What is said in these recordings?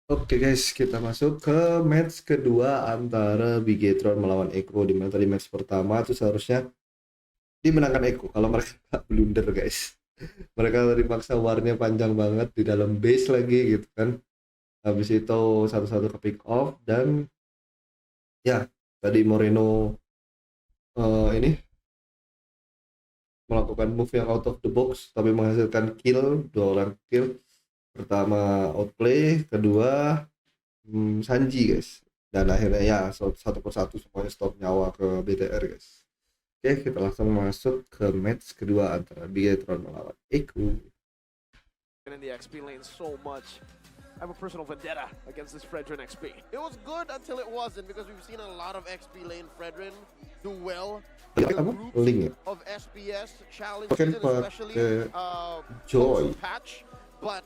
Oke guys, kita masuk ke match kedua antara Bigetron melawan Echo. Di mana tadi match pertama itu seharusnya dimenangkan Echo kalau mereka nggak blunder guys. Mereka tadi paksa warnya panjang banget di dalam base lagi gitu kan. Habis itu satu-satu ke pick off dan ya tadi Moreno ini melakukan move yang out of the box tapi menghasilkan kill, 2 orang kill. Pertama outplay, kedua Sanji guys, dan akhirnya ya satu persatu semuanya stop nyawa ke BTR guys. Oke, kita langsung masuk ke match kedua antara Bigetron melawan Echo. In the XP lane so much. I have a personal vendetta against this Fredrin XP. It was good until it wasn't, because we've seen a lot of XP lane Fredrin do well. Apa? Link ya? Of SPS challenges, Oke, especially Joy. patch, but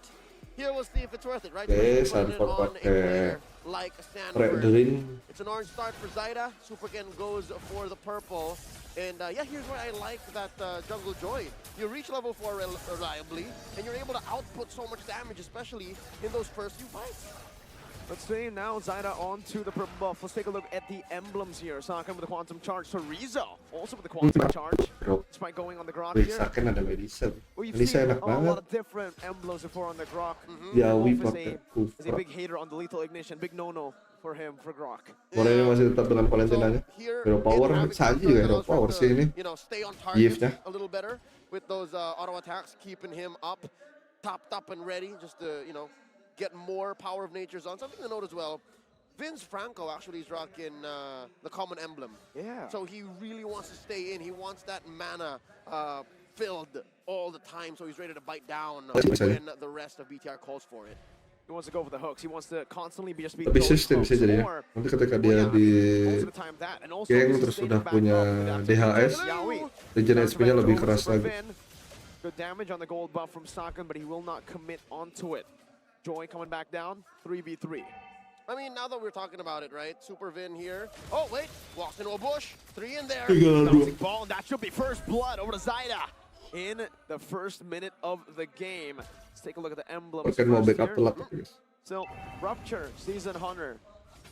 here we'll see if it's worth it, right? Oke, Putting it Sanford on a pakai player like Sanford. Fredrin. It's an orange start for Zyda. Superken goes for the purple. And yeah, here's where I like that Jungle Joy. You reach level 4 reliably, and you're able to output so much damage, especially in those first few fights. Let's see now Zyda onto the purple buff. Let's take a look at the emblems here. Sakan with the quantum charge. Torizo also with the quantum charge. Despite going on the Grok Wih, here. Saken ada Melissa. We've Melissa seen enak a banget. lot of different emblems before on the Grok. Ya, Wolf pakai is a big hater on the lethal ignition. Big no-no for him, for Grok. Moreno masih tetap dengan Valentinanya. Hero power, Sanji juga hero power sih ini. Stay on target a little better with those auto attacks, keeping him up, topped up and ready, just to get more power of nature's on. Something to note as well. Vince Franco actually is rocking the common emblem. Yeah. So he really wants to stay in. He wants that mana filled all the time, so he's ready to bite down when the rest of BTR calls for it. He wants to go for the hooks. He wants to constantly be just Tapi sistem sih jadinya. Nanti ketika dia di geng terus sudah punya DHS, regen HP-nya lebih keras lagi. Good damage on the gold buff from Sakan, but he will not commit onto it. Joy coming back down, 3v3. I mean, now that we're talking about it, right? Super Vin here. Oh, wait. Walks into a bush. 3 in there. Bouncing ball, and that should be first blood over to Zyda in the first minute of the game. Let's take a look at the emblems Oke, mau first backup here. telat guys. So, Rupture, Season Hunter,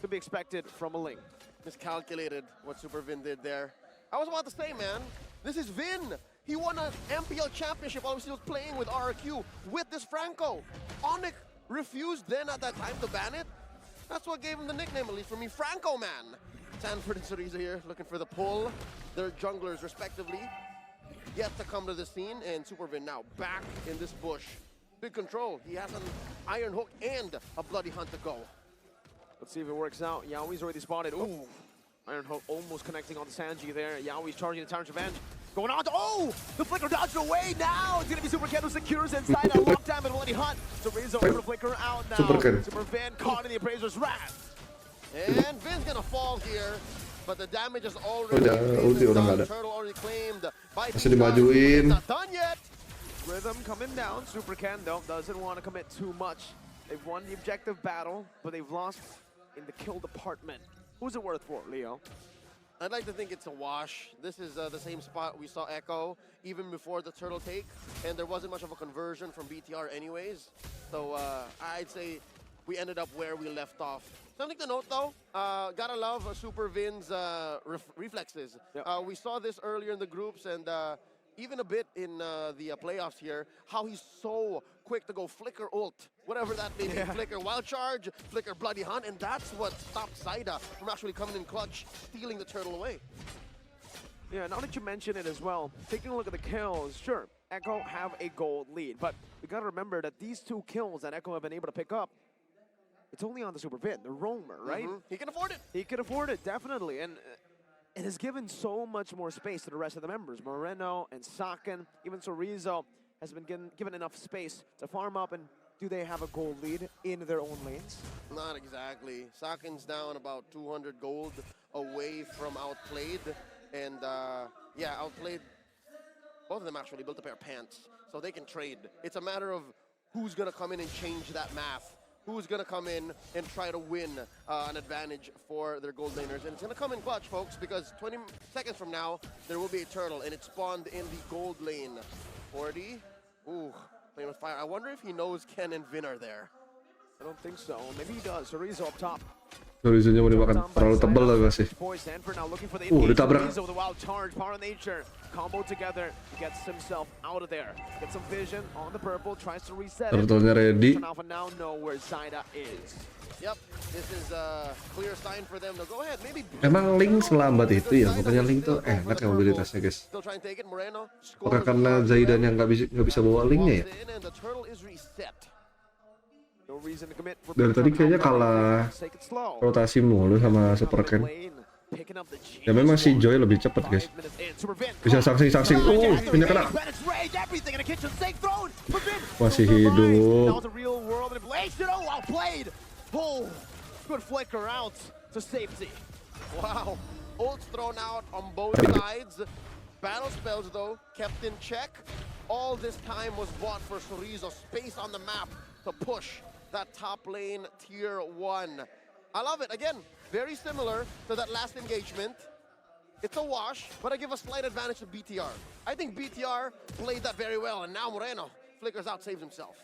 could be expected from a Link. Miscalculated what Super Vin did there. I was about to say, man, this is Vin. He won an MPL championship while he was playing with RQ with this Franco. Onyx refused then at that time to ban it. That's what gave him the nickname, at least for me, Franco Man. Sanford and Torizo here looking for the pull. Their junglers, respectively, yet to come to the scene. And Supervin now back in this bush. Big control. He has an Iron Hook and a Bloody Hunt to go. Let's see if it works out. Yaoi's already spotted. Ooh. Iron Hook almost connecting on the Sanji there. Yaoi's charging the Tyrant's Revenge. Going on to, the Flicker dodged away now. It's going to be Superken who secures inside a lockdown and Bloody Hunt. So Rizzo able to flicker out now. Super Vin caught in the Appraiser's wrath. And Vin's going to fall here. But the damage is already done. Turtle already claimed by Masih dimajuin. Not done yet. Rhythm coming down. Superken though doesn't want to commit too much. They've won the objective battle, but they've lost in the kill department. Who's it worth for, Leo? I'd like to think it's a wash. This is the same spot we saw Echo even before the turtle take, and there wasn't much of a conversion from BTR anyways. So I'd say we ended up where we left off. Something to note though, gotta love Super Vin's reflexes. Yep. We saw this earlier in the groups and even a bit in the playoffs here, how he's so quick to go flicker ult, whatever that may be, flicker wild charge, flicker bloody hunt, and that's what stopped Zyda from actually coming in clutch, stealing the turtle away. Yeah, now that you mention it as well, taking a look at the kills, sure, Echo have a gold lead, but we gotta remember that these 2 kills that Echo have been able to pick up, it's only on the Super Vin, the roamer, right? He can afford it. He can afford it, definitely, and it has given so much more space to the rest of the members. Moreno and Saken, even Torizo has been given enough space to farm up, and do they have a gold lead in their own lanes? Not exactly. Saken's down about 200 gold away from outplayed, and yeah, outplayed. Both of them actually built a pair of pants, so they can trade. It's a matter of who's gonna come in and change that math. Who's going to come in and try to win an advantage for their gold laners. And it's going to come in clutch, folks, because 20 seconds from now, there will be a turtle, and it spawned in the gold lane. 40. Ooh, playing with fire. I wonder if he knows Ken and Vin are there. I don't think so. Maybe he does. Chorizo up top. Chorizo-nya mau dimakan terlalu tebal lah masih. Ditabrak. With a wild charge, power of nature, combo together, gets himself out of there. Gets some vision on the purple, tries to reset it. Turtle-nya ready. Alpha now know where Zaida is. Yep, this is a clear sign for them to go ahead. Maybe Emang Link selambat itu ya? Pokoknya Link tuh enak ya mobilitasnya guys. still trying to take it. Moreno Apakah karena Zaidan yang nggak bisa bawa Linknya ya? and the turtle is reset. No reason to commit for Dari tadi kayaknya kalah take it slow. rotasi mulu sama Super Ken. Ya memang si Joy lebih cepet guys. Bisa sangsing. Punya kena. Masih hidup. Good flicker out to safety. Wow, ults thrown out on both sides. Battle spells though kept in check. All this time was bought for Chorizo, space on the map to push that top lane tier 1. I love it. Again, very similar to that last engagement. It's a wash, but I give a slight advantage to BTR. I think BTR played that very well, and now Moreno flickers out, saves himself.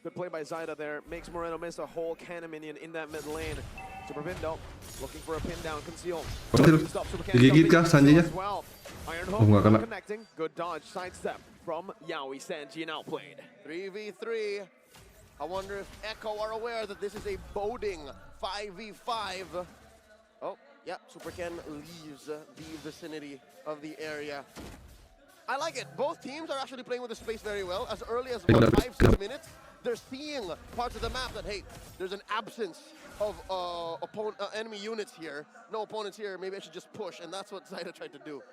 Good play by Zaida there. Makes Moreno miss a whole cannon minion in that mid lane. Super Vindo looking for a pin down, conceal. Digigit kah Sanjinya? Oh, nggak kena. Connecting. Good dodge, sidestep from Yaoi Sanji and outplayed. 3v3. I wonder if Echo are aware that this is a boding 5v5. Oh, yeah, Super Ken leaves the vicinity of the area. I like it. Both teams are actually playing with the space very well. As early as 5-6 minutes, they're seeing parts of the map that, hey, there's an absence of enemy units here. No opponents here. Maybe I should just push, and that's what Zaida tried to do.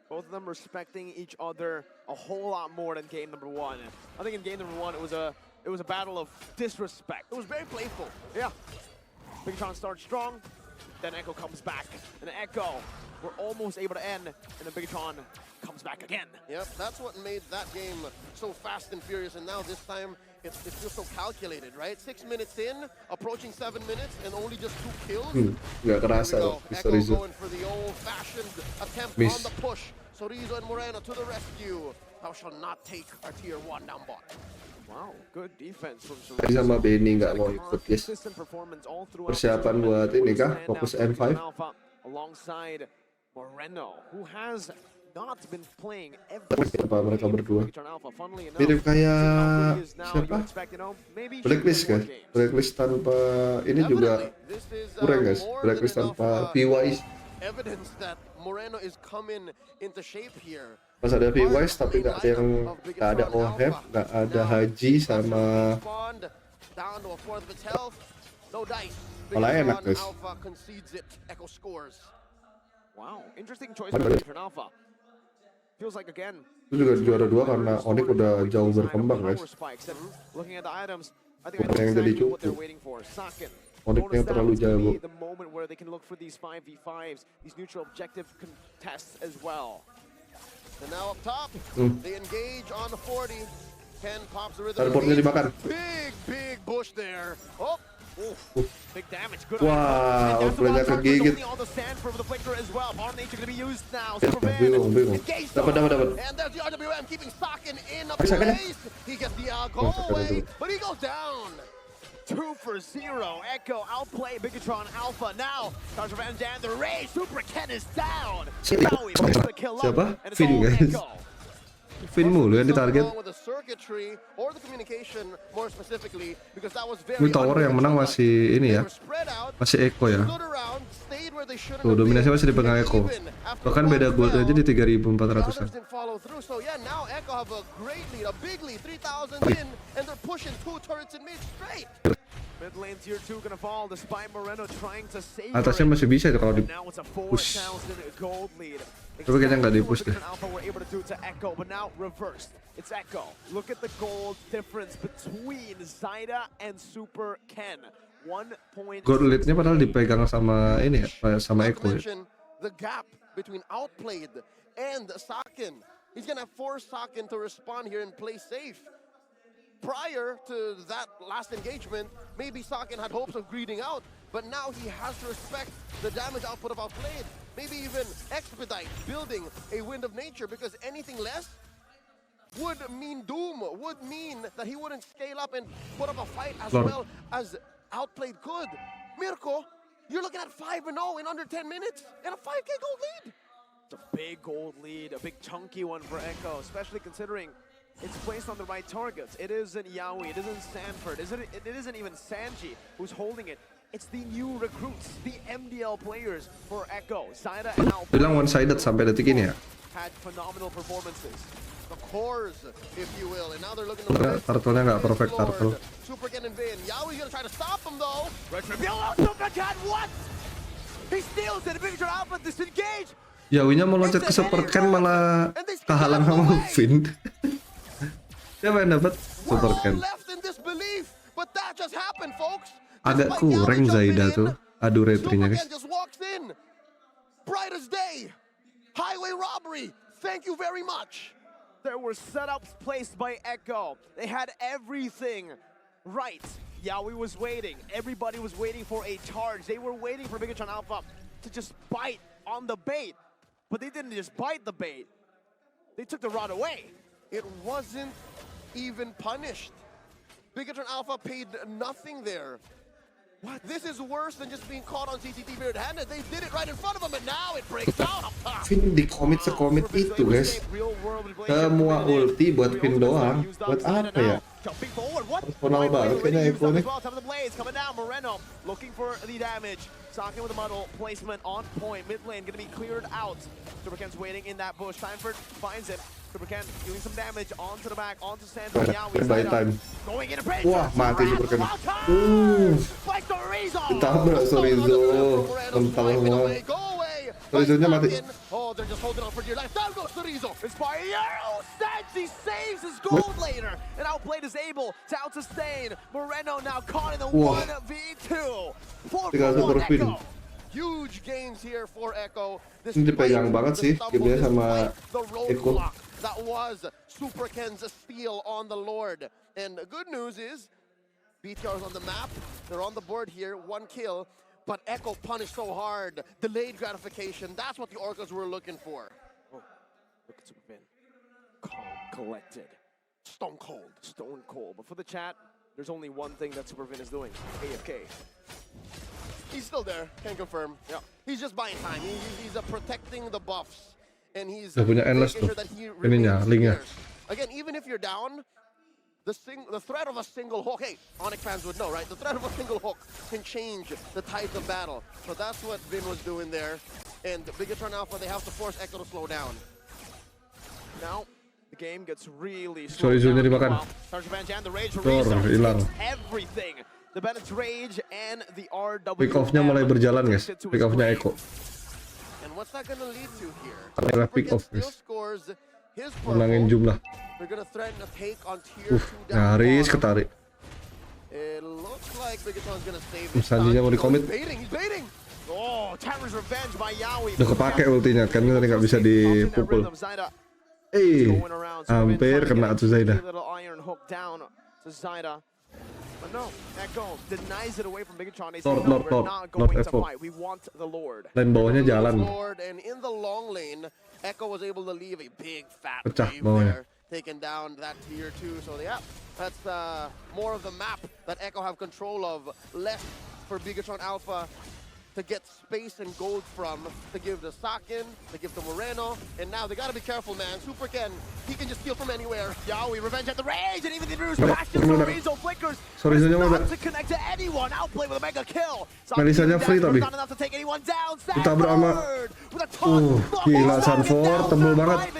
Both of them respecting each other a whole lot more than game number 1. I think in game number 1, it was a battle of disrespect. It was very playful. Yeah. Bigatron starts strong, then Echo comes back. And Echo, we're almost able to end, and then Bigatron comes back again. Yep, that's what made that game so fast and furious, and now this time it feels so calculated, right? 6 minutes in, approaching 7 minutes, and only just 2 kills. Nggak kerasa loh, Echo Chorizo. going for the old-fashioned attempt Miss. on the push. Chorizo and Moreno to the rescue. Thou shall not take our tier 1 down bot. Wow, good defense from Tadi sama Benny nggak mau ikut guys. Persiapan buat ini kah? Fokus M5. Alongside Moreno, who has not been playing Apa mereka berdua? Mirip kayak siapa? Blacklist guys. Blacklist tanpa ini juga kurang guys. Blacklist tanpa PYs. Evidence that Moreno is coming into shape here. Pas ada PYs tapi nggak ada OHF, nggak ada Haji sama malah enak guys. Wow, interesting choice for Alpha. Feels like again. Itu juga juara 2 karena Onyx udah jauh berkembang guys. Looking at the items, I think Bukan yang jadi what they're cukup. waiting for. Sakin. Onyx yang terlalu jago. The moment where they can look for these 5v5s, these neutral objective contests as well. And now up top, they engage on the 40. Ken pops the rhythm. Teleportnya dimakan. Big bush there. Oh, big damage. Good. Wah, outplaynya kegigit. Bingung. Dapat. and there's the RWM keeping Sakin in a Sakin. place. He gets the goal away, but he goes down. 2-0. Echo outplay Bigatron Alpha. Now, Charge Revenge and the Rage. Super Ken is down. Now he picks the kill up, Siapa? and it's Finn, all guys. Echo. Finn mulu yang ditarget. With the circuitry or the communication more specifically, because that was very Ini tower yang menang masih ini ya. Masih Echo ya. Tuh dominasi masih dipegang Echo. Bahkan beda gold aja di 3.400-an. So yeah, now Echo have a great lead, a big lead, 3,000 in, and they're pushing 2 turrets in mid straight. Mid lane tier 2 gonna fall despite Moreno trying to save Atasnya masih bisa itu kalau di now it's a push. 4,000 gold lead. Tapi kayaknya nggak di push deh. Alpha were able to do to Echo, but now reversed. It's Echo. Look at the gold difference between Zaida and Super Ken. 1 point. Gold lead-nya padahal dipegang sama ini ya, sama Echo ya. The gap between outplayed and Sakin. He's gonna force Sakin to respond here and play safe. Prior to that last engagement, maybe Sakin had hopes of greeding out, but now he has to respect the damage output of outplayed. Maybe even expedite building a Wind of Nature, because anything less, would mean doom, would mean that he wouldn't scale up and put up a fight as Lord. well as outplayed good. Mirko, you're looking at 5-0 in under 10 minutes and a 5K gold lead. It's a big gold lead, a big chunky one for Echo, especially considering it's placed on the right targets. It isn't Yawi, it isn't Sanford, it isn't even Sanji who's holding it. It's the new recruits, the MDL players for Echo. Zaida and Alpha Bilang one sided sampai detik ini ya. had phenomenal performances. The cores, if you will, and now they're looking Karena turtle-nya nggak perfect turtle. Super Ken and Vin. Yaoi's gonna try to stop him though. Retribution, Super Cat, what? He steals it, Big Alpha disengage. Yawinya mau loncat ke Super Ken malah kehalang sama Vin. Siapa yang dapat Super Ken? Left in disbelief, but that just happened, folks. Agak kurang Zaida tuh. Adu retrinya guys. Super Ken just walks in. Bright as day. Highway robbery. Thank you very much. There were setups placed by Echo. They had everything right. Yaoi was waiting. Everybody was waiting for a charge. They were waiting for Bigatron Alpha to just bite on the bait. But they didn't just bite the bait. They took the rod away. It wasn't even punished. Bigatron Alpha paid nothing there. What? This is worse than just being caught on CCTV red-handed. They did it right in front of them, and now it breaks out. Vin di komit sekomit itu guys. Semua ulti buat Vin doang. Buat apa ya? Personal banget kayaknya Echo nih. Moreno looking for the damage. Saki with the muddle placement on point. Mid lane gonna be cleared out. Super Ken's waiting in that bush. Sanford finds him. Super Ken doing some damage onto the back, onto Sanford. By time. Going in a break. Wah, mati Super Ken. Ditabrak Sorizo. Mental semua. Sorizonya mati. Oh, they're just holding on for dear life. Down goes Sorizo. Inspired Arrow! Sanji saves his gold later, and Outplayed is able to out-sustain. Moreno now caught in the 1v2. 4-1 Echo. Huge gains here for Echo. Ini dipegang banget sih gamenya sama Echo. That was Super Ken's steal on the Lord. And the good news is, BTR is on the map. They're on the board here, 1 kill. But Echo punished so hard. Delayed gratification. That's what the Orcas were looking for. Oh, look at Super Finn. Calm, collected. Stone cold. Stone cold. But for the chat, there's only one thing that Super Finn is doing. AFK. He's still there, can confirm. Yeah. He's just buying time. He's protecting the buffs. And he's punya endless making tuh. sure that he Ininya, remains linknya. scarce. Again, even if you're down, the threat of a single hook, hey, Onyx fans would know, right? The threat of a single hook can change the tides of battle. So that's what Vin was doing there. And Bigatron Alpha, they have to force Echo to slow down. Now, the game gets really slow. Sorizonya dimakan. Hilang. Everything. The Bennett's Rage and the RW. Pick off-nya mulai berjalan guys. Pick off-nya Echo. And what's that gonna lead to here? Adalah pick off guys. Scores his Menangin jumlah. They're gonna threaten a take on tier 2 down. Nyaris ketarik. It looks like Bigatron's gonna save it. Sanjinya mau dikomit. He's baiting. Oh, Terror's Revenge by Yaoi. Udah kepake ultinya kan tadi nggak bisa dipukul. Hampir kena tuh Zaida. But no, Echo denies it away from Bigatron. Lord Echo. We want the Lord. Lane bawahnya jalan. And in the long lane, Echo was able to leave a big fat Pecah wave bawahnya. there, taking down that tier 2. So yeah, that's more of the map that Echo have control of. Less for Bigatron Alpha to get space and gold from, to give to Sakin, to give to Moreno, and now they gotta be careful, man. Super Ken, he can just steal from anywhere. Yaoi, Revenge at the Rage, and even the Bruce Bastion Sorizo flickers. Sorizonya mau not to connect to anyone. Outplay with a mega kill. Melisanya free tapi. Not enough to take anyone down. Ditabrak sama. Gila Sanford, tebel banget.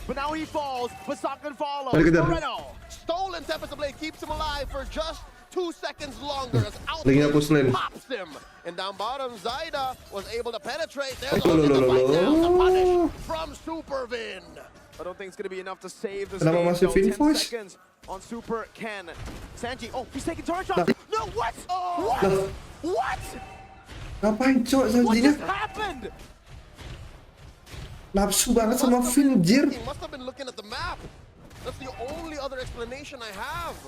But now he falls, but Sakin follows. Moreno. Stolen Tempest Blade keeps him alive for just 2 seconds longer as Linknya push lane. pops him. And down bottom, Zaida was able to penetrate. There's the fight down, the punish from Super Vin. I don't think it's going to be enough to save this Kenapa game. masih Vin 10 voice? seconds on Super Ken. Sanji, oh, he's taking turret shot. No, what? What? What? Ngapain cok What Sanjinya? just happened? Nafsu banget sama Vin, jir. He must have been looking at the map. That's the only other explanation I have.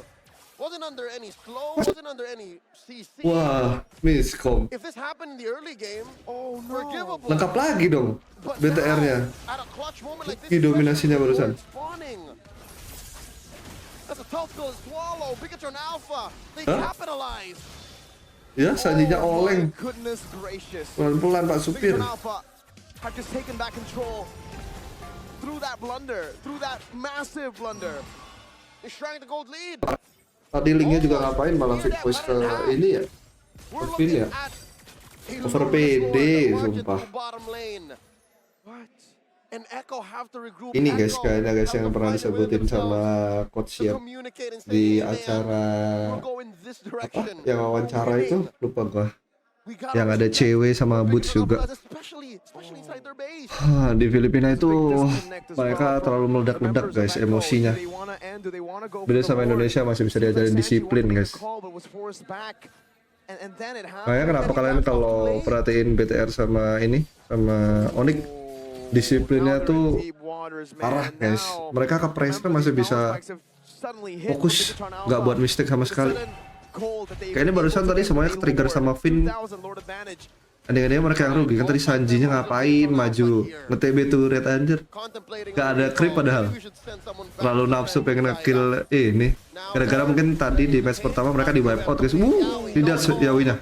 Wasn't under any slow, wasn't under any CC. Wah, miskom. If this happened in the early game, Oh no. forgivable. Lengkap lagi dong But BTR-nya. now, at a clutch moment like this, Ini dominasinya especially barusan. with spawning. That's a tough pill to swallow. Bigatron Alpha, they Hah? capitalize. Ya, Sanjinya Oh oleng. my goodness gracious. Pelan-pelan Pak Supir. Bigatron Alpha have just taken back control through that blunder, through that massive blunder. They shrank the gold lead. Tadi linknya juga ngapain malah fake voice ke ini ya? We're Spin looking ya? at a Over lower PD, score, the margin sumpah. to bottom lane. What? And Echo have to regroup. Ini guys, Echo kayaknya guys have yang to pernah find a way disebutin sama themselves coach to Siap communicate and say, di "Hey, man, acara we're going this apa? direction. Yang wawancara itu lupa gua. We gotta Yang ada respect cewek sama what Boots Bigatron juga. does, especially inside their base. Di Filipina itu mereka terlalu meledak-ledak guys emosinya. Beda sama Indonesia masih bisa diajarin disiplin guys. Makanya kenapa kalian kalau perhatiin BTR sama ini sama Onyx disiplinnya tuh parah guys. Mereka ke pressnya masih bisa fokus, nggak buat mistake sama sekali. Kayaknya barusan tadi semuanya trigger sama Vin. Andai-andai mereka yang rugi kan tadi Sanjinya ngapain maju nge-TB turret anjir. Gak ada creep padahal. Terlalu nafsu pengen nge-kill ini. Gara-gara mungkin tadi di match pertama mereka di wipe out guys. Tidak Yawinya.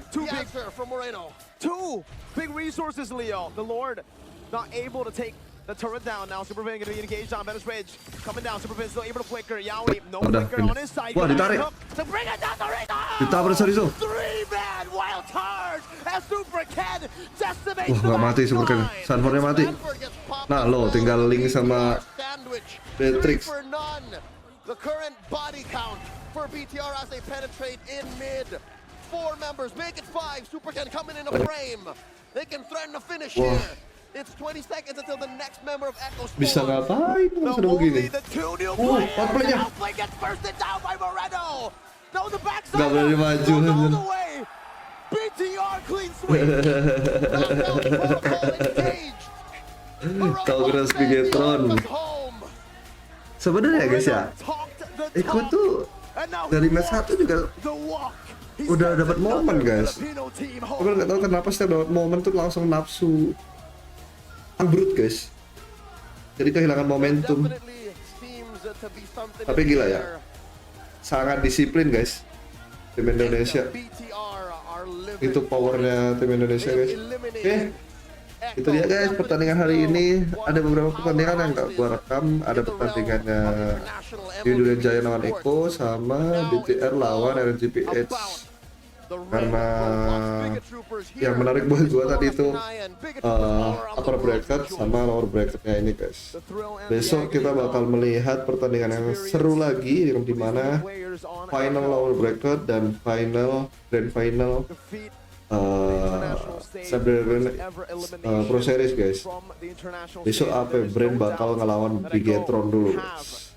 Two big resources, Leo. The Lord not able to take the turret down now. Superman going to be engaged on Venice Ridge. Coming down, Superman still able to flicker. Yawi, no Udah, flicker pindah. on his side. Wah, ditarik. To bring it down the rhythm. Ditabrak Sorizo. Three-man wild card as Super Ken decimates Wah, nggak mati Super Ken. Sanfornya mati. Nah, lo tinggal link sama Beatrix. The current body count for BTR as they penetrate in mid. 4 members, make it 5. Super Ken coming in a frame. They can threaten a finish Wah. here. It's 20 seconds until the next member of Echo spawns. Bisa ngapain kalau sudah begini? Empat playnya. Nggak berani maju. BTR clean sweep. Tahu keras Bigetron. Sebenarnya guys ya, Eko tuh dari match 1 juga udah dapat momen guys. Gue nggak tahu kenapa setiap dapat momen tuh langsung nafsu ambrut guys. Jadi kehilangan momentum. Tapi gila ya, sangat disiplin guys tim Indonesia. Itu powernya tim Indonesia guys. Oke, itu dia guys pertandingan hari ini. Ada beberapa pertandingan yang nggak gua rekam. Ada pertandingannya Yudulan Jaya lawan Eko sama BTR lawan RNGP Edge. Karena yang menarik buat gua tadi itu upper bracket sama lower bracketnya ini guys. Besok kita bakal melihat pertandingan yang seru lagi di mana final lower bracket dan grand final Snapdragon Pro Series guys. Besok apa brand bakal ngelawan Bigetron dulu guys.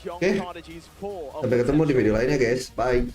Oke, sampai ketemu di video lainnya guys. Bye.